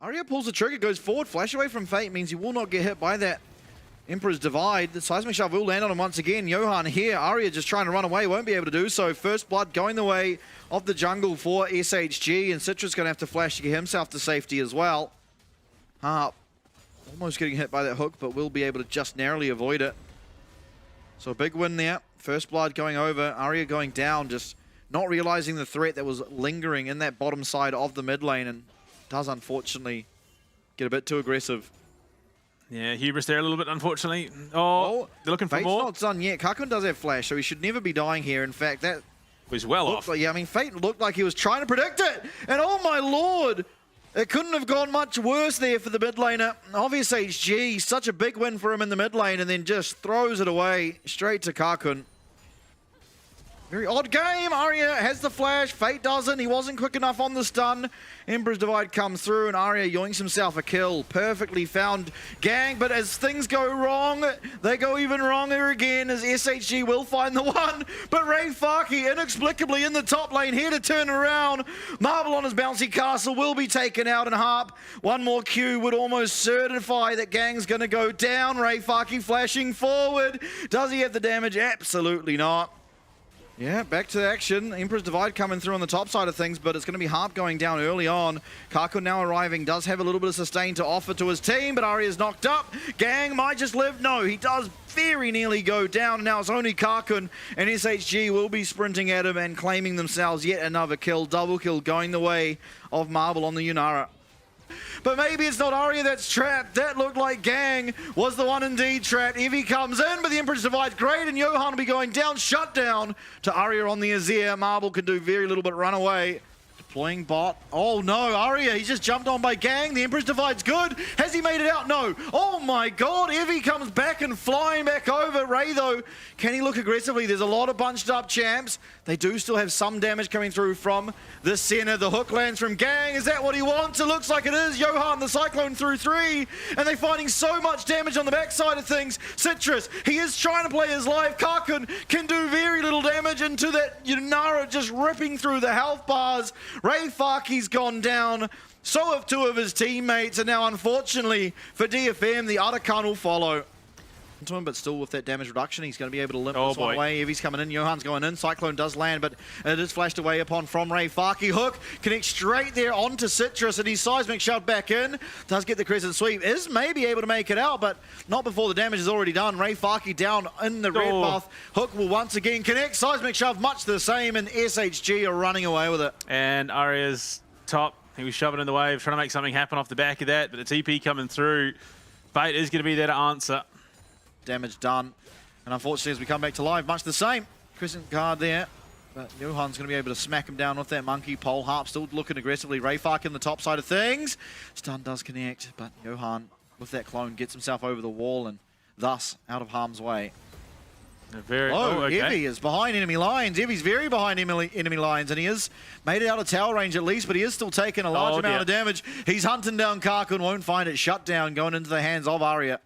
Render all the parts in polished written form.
Arya pulls the trigger, goes forward, flash away from Fate means he will not get hit by that Emperor's Divide. The Seismic Shove will land on him once again. Johan here, Arya just trying to run away, won't be able to do so. First blood going the way of the jungle for SHG, and Citrus going to have to flash to get himself to safety as well. Almost getting hit by that hook, but will be able to just narrowly avoid it. So a big win there. First blood going over, Arya going down, just not realizing the threat that was lingering in that bottom side of the mid lane, and does unfortunately get a bit too aggressive. Yeah, hubris there a little bit, unfortunately. Oh, they're looking for Fate's more. Not done yet. Kakun does have flash, so he should never be dying here. In fact, that was well off. Like, yeah, I mean, Fate looked like he was trying to predict it. And oh my lord, it couldn't have gone much worse there for the mid laner. Obvious HG, such a big win for him in the mid lane, and then just throws it away straight to Kakun. Very odd game. Arya has the flash. Fate doesn't. He wasn't quick enough on the stun. Emperor's Divide comes through, and Arya yoinks himself a kill. Perfectly found gang, but as things go wrong, they go even wronger again, as SHG will find the one. But Ray Farkey inexplicably in the top lane here to turn around. Marble on his bouncy castle will be taken out, and Harp, one more Q would almost certify that gang's going to go down. Ray Farkey flashing forward. Does he have the damage? Absolutely not. Yeah, back to action. Emperor's Divide coming through on the top side of things, but it's going to be Harp going down early on. Kakun now arriving, does have a little bit of sustain to offer to his team, but Arya's knocked up. Gang might just live. No, he does very nearly go down. Now it's only Kakun, and SHG will be sprinting at him and claiming themselves yet another kill. Double kill going the way of Marble on the Yunara. But maybe it's not Arya that's trapped. That looked like gang was the one indeed trapped. Evie comes in, but the Emperor's Divide's great, and Johan will be going down, shut down to Arya on the Azir. Marble can do very little but run away. Deploying bot. Oh no, Arya, he's just jumped on by gang. The Emperor's Divide's good. Has he made it out? No. Oh my god, Evie comes back and flying back over. Ray though, can he look aggressively? There's a lot of bunched up champs. They do still have some damage coming through from the center. The hook lands from gang. Is that what he wants? It looks like it is. Johan, the Cyclone through 3. And they're finding so much damage on the backside of things. Citrus, he is trying to play his life. Kakun can do very little damage into that Yunara just ripping through the health bars. Ray Farkey's gone down. So have two of his teammates. And now, unfortunately, for DFM, the Arakan will follow. To him, but still with that damage reduction, he's going to be able to limp this one away. Evie's coming in, Johan's going in, Cyclone does land, but it is flashed away upon from Ray Farkey. Hook connects straight there onto Citrus, and he's Seismic Shove back in. Does get the Crescent Sweep, is maybe able to make it out, but not before the damage is already done. Ray Farkey down in the red buff. Hook will once again connect, Seismic Shove much the same, and SHG are running away with it. And Arya's top, he was shoving in the wave, trying to make something happen off the back of that, but the TP coming through. Fate is going to be there to answer. Damage done, and unfortunately as we come back to live, much the same. Crescent guard there, but Johan's going to be able to smack him down with that monkey pole. Harp still looking aggressively. Rayfark in the top side of things. Stun does connect, but Johan with that clone gets himself over the wall and thus out of harm's way. Evie is behind enemy lines. Evie's very behind enemy lines, and he has made it out of tower range at least, but he is still taking a large amount of damage. He's hunting down Kakun, won't find it. Shut down, going into the hands of Arya.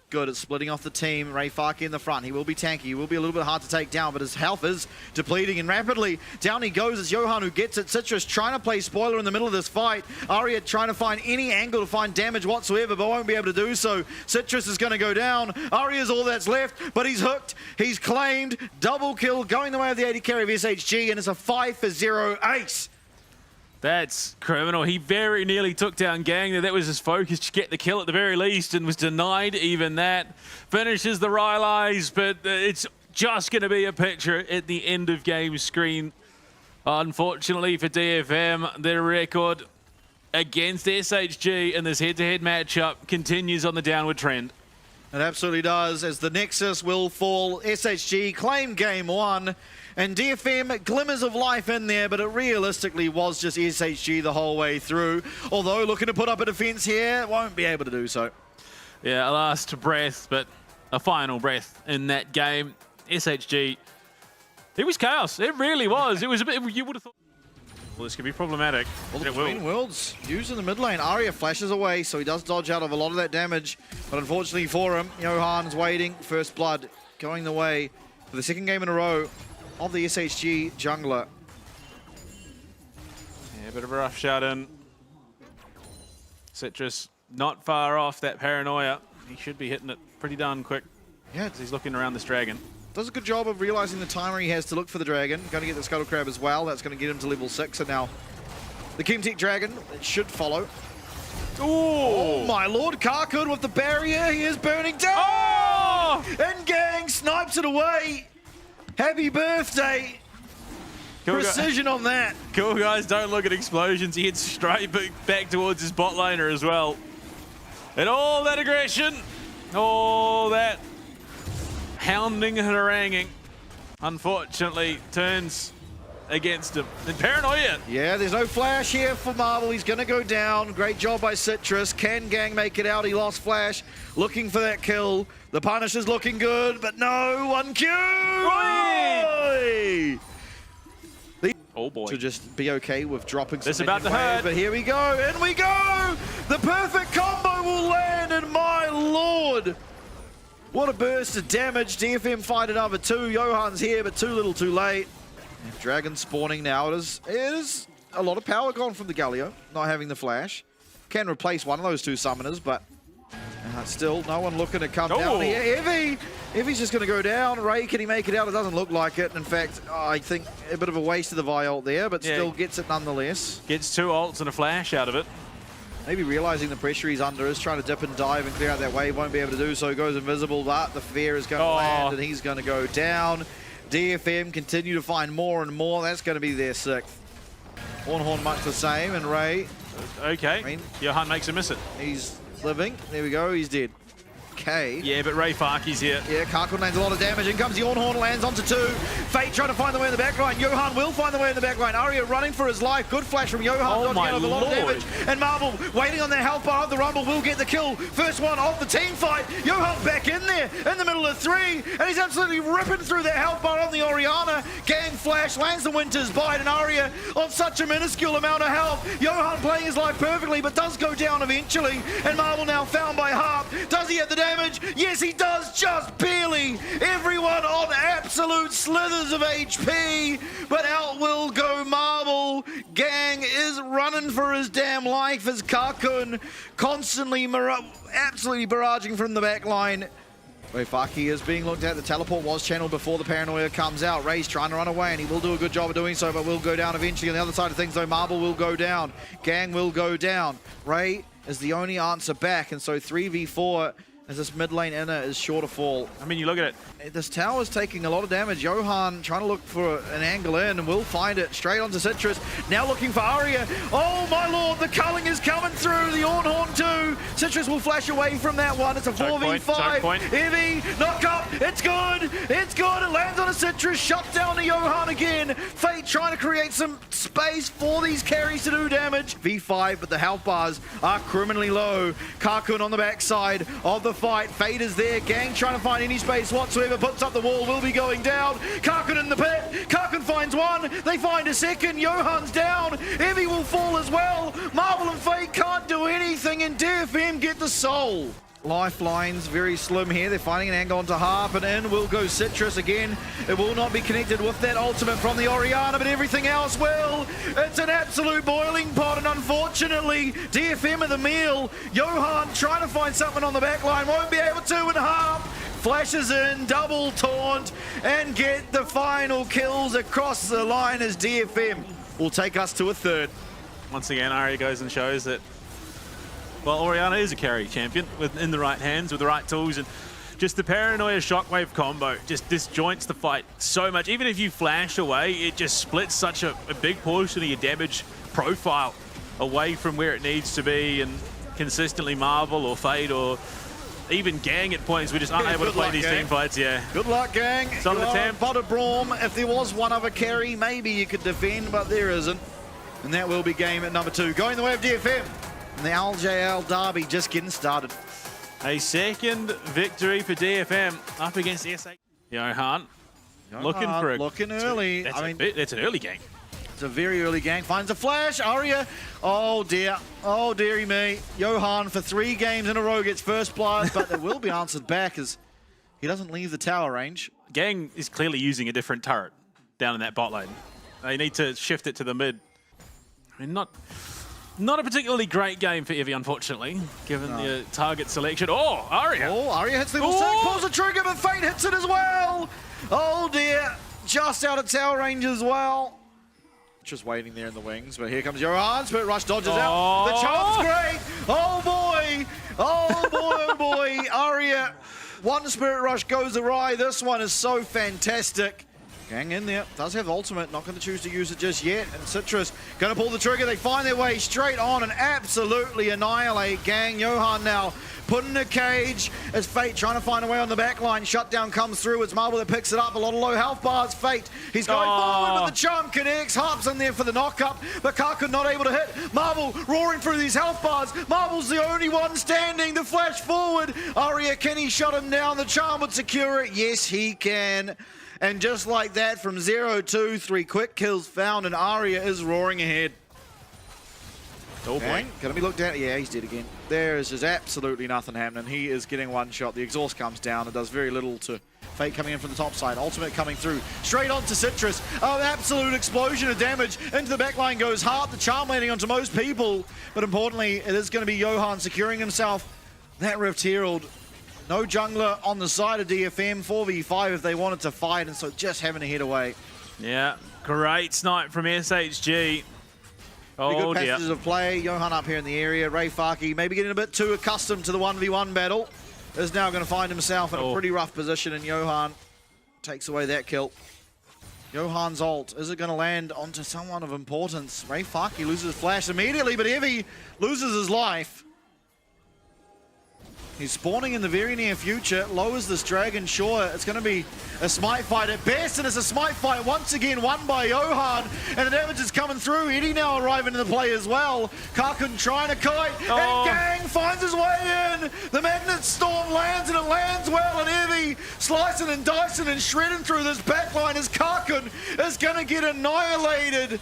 Good at splitting off the team. Ray Farkey in the front. He will be tanky. He will be a little bit hard to take down, but his health is depleting, and rapidly down he goes. It's Johan who gets it. Citrus trying to play spoiler in the middle of this fight. Arya trying to find any angle to find damage whatsoever, but won't be able to do so. Citrus is going to go down. Arya's all that's left, but he's hooked. He's claimed. Double kill going the way of the AD carry of SHG, and it's a 5-for-0 ace. That's criminal. He very nearly took down gang there. That was his focus to get the kill at the very least, and was denied even that. Finishes the Rylai's, but it's just going to be a picture at the end of game screen. Unfortunately for DFM, their record against SHG in this head-to-head matchup continues on the downward trend. It absolutely does, as the Nexus will fall. SHG claim game 1. And DFM, glimmers of life in there, but it realistically was just SHG the whole way through. Although looking to put up a defense here, won't be able to do so. Yeah, a last breath, but a final breath in that game. SHG, it was chaos. It really was. It was a bit, you would have thought, well, this could be problematic. Well, the Between Worlds used in the mid lane. Arya flashes away, so he does dodge out of a lot of that damage. But unfortunately for him, Johan's waiting. First blood going the way for the second game in a row of the SHG jungler. Yeah, a bit of a rough shot in. Citrus not far off that paranoia. He should be hitting it pretty darn quick. Yeah, As he's looking around this dragon. does a good job of realizing the timer he has to look for the dragon. Going to get the Scuttle Crab as well. That's going to get him to level 6. And now the Kimtech Dragon should follow. Oh my lord, Karkun with the barrier. He is burning down. Oh! And Gang snipes it away. Happy birthday. Cool Precision on that. Cool guys, don't look at explosions. He hits straight back towards his bot laner as well. And all that aggression, all that hounding and haranguing, unfortunately turns against him. And paranoia. Yeah, there's no flash here for Marvel. He's going to go down. Great job by Citrus. Can Gang make it out? He lost flash. Looking for that kill. The punish is looking good, but no, 1Q! Oi! Oh boy. To just be okay with dropping some This about to minion waves, hurt. but here we go, in we go! The perfect combo will land, and my lord! What a burst of damage. DFM find another 2. Johan's here, but too little too late. Dragon spawning now. It is a lot of power gone from the Galio, not having the flash. Can replace one of those 2 summoners, but still no one looking to come down here. Evie's just going to go down. Ray, can he make it out? It doesn't look like it. In fact, I think a bit of a waste of the Vi ult there, but still gets it nonetheless. Gets 2 ults and a flash out of it. Maybe realizing the pressure he's under, is trying to dip and dive and clear out that wave. Won't be able to do so. Goes invisible, but the fear is going to land, and he's going to go down. DFM continue to find more and more. That's going to be their 6th. Ornhorn much the same, and Ray. Okay, Johan makes him miss it. He's living. There we go. He's dead. Okay. Yeah, but Ray Farkey's here. Yeah, Karkun lands a lot of damage. In comes the Ornhorn, lands onto 2. Fate trying to find the way in the back line. Johan will find the way in the back line. Arya running for his life. Good flash from Johan. Oh my a lot of damage. And Marvel waiting on their health bar of the Rumble will get the kill. First one of the team fight. Johan back in there in the middle of 3. And he's absolutely ripping through that health bar on the Orianna. Gang flash lands the Winter's Bite, and Arya on such a minuscule amount of health. Johan playing his life perfectly, but does go down eventually. And Marvel now found by Harp. Does he have the damage? Yes, he does, just barely. Everyone on absolute slithers of HP, but out will go Marvel. Gang is running for his damn life as Karkun constantly absolutely barraging from the back line. Faki is being looked at. The teleport was channeled before the paranoia comes out. Ray's trying to run away, and he will do a good job of doing so, but will go down eventually. On the other side of things, though, Marvel will go down. Gang will go down. Ray is the only answer back, and so 3v4 as this mid lane inner is sure to fall. I mean, you look at it. This tower is taking a lot of damage. Johan trying to look for an angle in, and will find it straight onto Citrus. Now looking for Arya. Oh my lord, the culling is coming through. The Ornhorn too. Citrus will flash away from that one. It's a 4v5. Evie, knock up. It's good. It's good. It lands on a Citrus. Shuts down to Johan again. Fate trying to create some space for these carries to do damage. V5, but the health bars are criminally low. Karkun on the backside of the fight. Fate is there. Gang trying to find any space whatsoever. Puts up the wall. Will be going down. Karkun in the pit. Karkun finds one. They find a second. Johan's down. Evie will fall as well. Marvel and Fate can't do anything, and DFM get the soul. Lifelines very slim here. They're finding an angle onto Harp, and in will go Citrus again. It will not be connected with that ultimate from the Orianna, but everything else will. It's an absolute boiling pot, and unfortunately, DFM of the meal. Johan trying to find something on the back line, won't be able to, and Harp flashes in, double taunt, and get the final kills across the line as DFM will take us to a 3rd. Once again, Arya goes and shows that, well, Orianna is a carry champion in the right hands with the right tools, and just the paranoia shockwave combo just disjoints the fight so much. Even if you flash away, it just splits such a big portion of your damage profile away from where it needs to be, and consistently Marvel or Fate or even Gang at points, we just aren't able to play these team fights. Good luck, Gang. Some of the temp. Butter Braum. If there was one other carry, maybe you could defend, but there isn't. And that will be game at number 2. Going the way of DFM. And the LJL derby just getting started. A second victory for DFM up against SA. Johan looking for a... Looking early. That's an early game. It's a very early gang. Finds a flash. Arya. Oh dear. Oh dearie me. Johan for 3 games in a row gets first blood, but it will be answered back as he doesn't leave the tower range. Gang is clearly using a different turret down in that bot lane. They need to shift it to the mid. I mean, Not a particularly great game for Evie, unfortunately, given the target selection. Oh, Aria. Oh, Aria hits level 6, pulls the trigger, but Fate hits it as well. Oh dear, just out of tower range as well. Just waiting there in the wings, but here comes Johan. Spirit Rush dodges out. The charm's great. Oh boy. Oh boy, oh boy. Aria, one Spirit Rush goes awry. This one is so fantastic. Gang in there, does have ultimate, not going to choose to use it just yet. And Citrus going to pull the trigger. They find their way straight on and absolutely annihilate Gang. Johan now put in a cage as Fate trying to find a way on the back line. Shutdown comes through. It's Marble that picks it up. A lot of low health bars. Fate, he's going forward, but the charm connects. Harp's in there for the knock-up, but Karkun not able to hit. Marble roaring through these health bars. Marble's the only one standing. The flash forward. Aria, can he shut him down? The charm would secure it. Yes, he can. And just like that, from 0-2, 3 quick kills found, and Aria is roaring ahead. Oh boy. Gonna be looked at. Yeah, he's dead again. There is just absolutely nothing happening. He is getting one shot. The exhaust comes down. It does very little to Fate coming in from the top side. Ultimate coming through. Straight onto Citrus. Oh, an absolute explosion of damage. Into the backline goes Harp. The charm landing onto most people. But importantly, it is going to be Johan securing himself that Rift Herald. No jungler on the side of DFM, 4v5 if they wanted to fight, and so just having to head away. Yeah, great snipe from SHG. Oh good passages of play. Johan up here in the area. Ray Farkey maybe getting a bit too accustomed to the 1v1 battle. Is now going to find himself in a pretty rough position, and Johan takes away that kill. Johan's ult, is it going to land onto someone of importance? Ray Farkey loses flash immediately, but Evie loses his life. He's spawning in the very near future, lowers this dragon. Sure, it's going to be a smite fight at best, and it's a smite fight once again won by Johan, and the damage is coming through. Eddie now arriving in the play as well. Karkun trying to kite, and Gang finds his way in. The Magnet Storm lands, and it lands well, and Evie slicing and dicing and shredding through this backline as Karkun is going to get annihilated.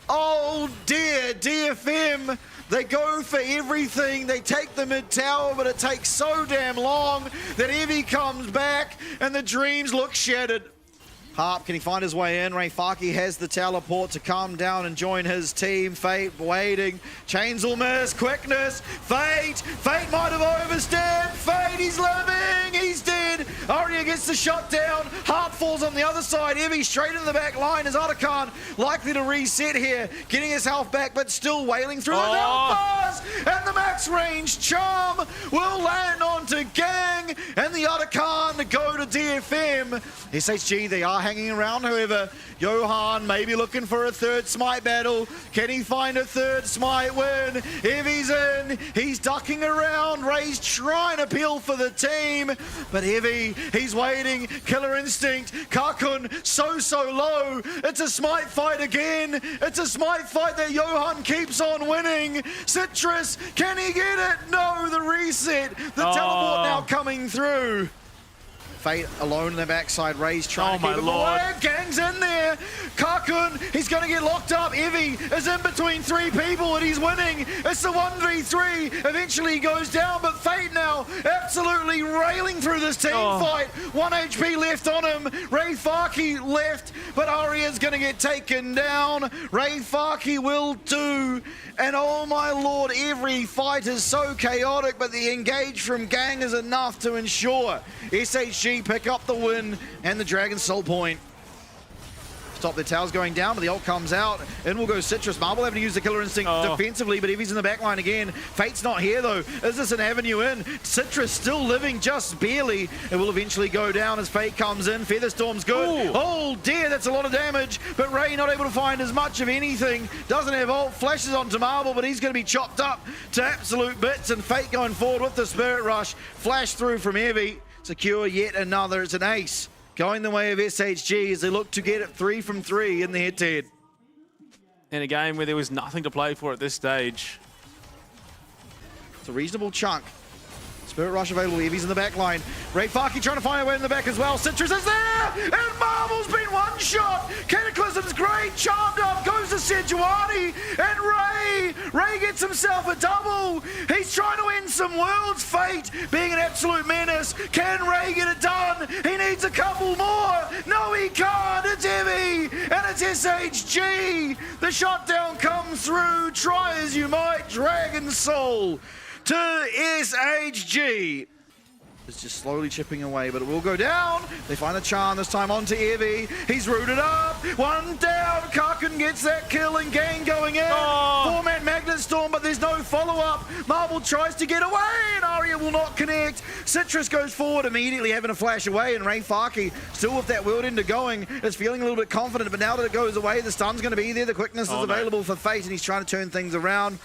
Oh dear, DFM. They go for everything. They take the mid tower, but it takes so damn long that Evie comes back and the dreams look shattered. Harp, can he find his way in? Ray Farkey has the teleport to come down and join his team. Fate waiting. Chains will miss. Quickness. Fate might have overstepped. Fate, he's living. He's dead. Aria gets the shutdown. Harp falls on the other side. Evie straight in the back line as Otacon likely to reset here. Getting his health back, but still wailing through the health bars. And the max range charm will land onto Gang. And the Otacon go to DFM. SHG, they are hanging around, however. Johan maybe looking for a third smite battle. Can he find a third smite win? Evie's in. He's ducking around. Ray's trying to peel for the team. But Evie, he's waiting. Killer instinct. Karkun so low. It's a smite fight again. It's a smite fight that Johan keeps on winning. Citrus, can he get it? No, the reset. The teleport now coming through. Fate alone in the backside. Ray's trying to keep him away. Gang's in there. Karkun, he's going to get locked up. Evie is in between 3 people and he's winning. It's the 1v3. Eventually he goes down, but Fate now absolutely railing through this team fight. 1 HP left on him. Ray Farkey left, but Aria's going to get taken down. Ray Farkey will do. And oh my lord, every fight is so chaotic, but the engage from Gang is enough to ensure SHG pick up the win and the Dragon Soul point. Stop their towers going down, but the ult comes out. In will go Citrus. Marble having to use the Killer Instinct defensively, but Evie's in the backline again. Fate's not here though. Is this an avenue in? Citrus still living just barely. It will eventually go down as Fate comes in. Featherstorm's good. Ooh. Oh dear, that's a lot of damage, but Ray not able to find as much of anything. Doesn't have ult, flashes onto Marble, but he's going to be chopped up to absolute bits, and Fate going forward with the Spirit Rush. Flash through from Evie. Secure yet another. It's an ace. Going the way of SHG as they look to get it 3 from 3 in the head-to-head. In a game where there was nothing to play for at this stage. It's a reasonable chunk. Spirit Rush available. Evie's in the back line. Ray Farkey trying to find a way in the back as well. Citrus is there! And Marble's been one shot! Cataclysm's great! Charmed up goes to Sejuani! And Ray gets himself a double! He's trying to end some worlds. Fate being an absolute menace. Can Ray get it done? He needs a couple more. No, he can't. It's Evie, and it's SHG. The shutdown comes through. Try as you might. Dragon Soul to SHG. It's just slowly chipping away, but it will go down. They find a charm this time onto Evie. He's rooted up. One down. Karkin gets that kill and Gang going in. Four-man Magnet Storm, but there's no follow-up. Marble tries to get away, and Aria will not connect. Citrus goes forward immediately, having a flash away, and Ray Farkey, still with that Whirlwind going, is feeling a little bit confident, but now that it goes away, the stun's going to be there. The quickness is available for Fate, and he's trying to turn things around.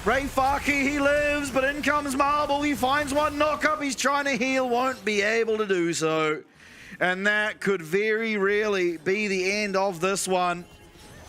Ray Farkey, he lives, but in comes Marble. He finds one knock-up. He's trying to heal, won't be able to do so. And that could very really be the end of this one.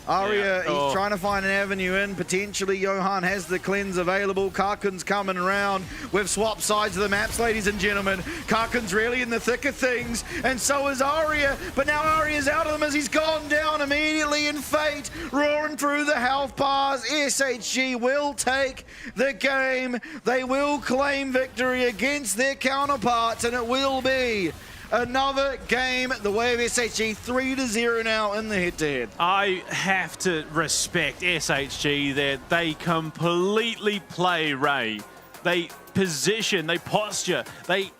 Aria, he's trying to find an avenue in. Potentially, Johan has the cleanse available. Karkin's coming around. We've swapped sides of the maps, ladies and gentlemen. Karkin's really in the thick of things, and so is Aria. But now Aria's out of them as he's gone down immediately in Fate, roaring through the health bars. SHG will take the game. They will claim victory against their counterparts, and it will be another game the way of SHG, 3-0 now in the head-to-head. I have to respect SHG there. They completely play Ray. They position, they posture, they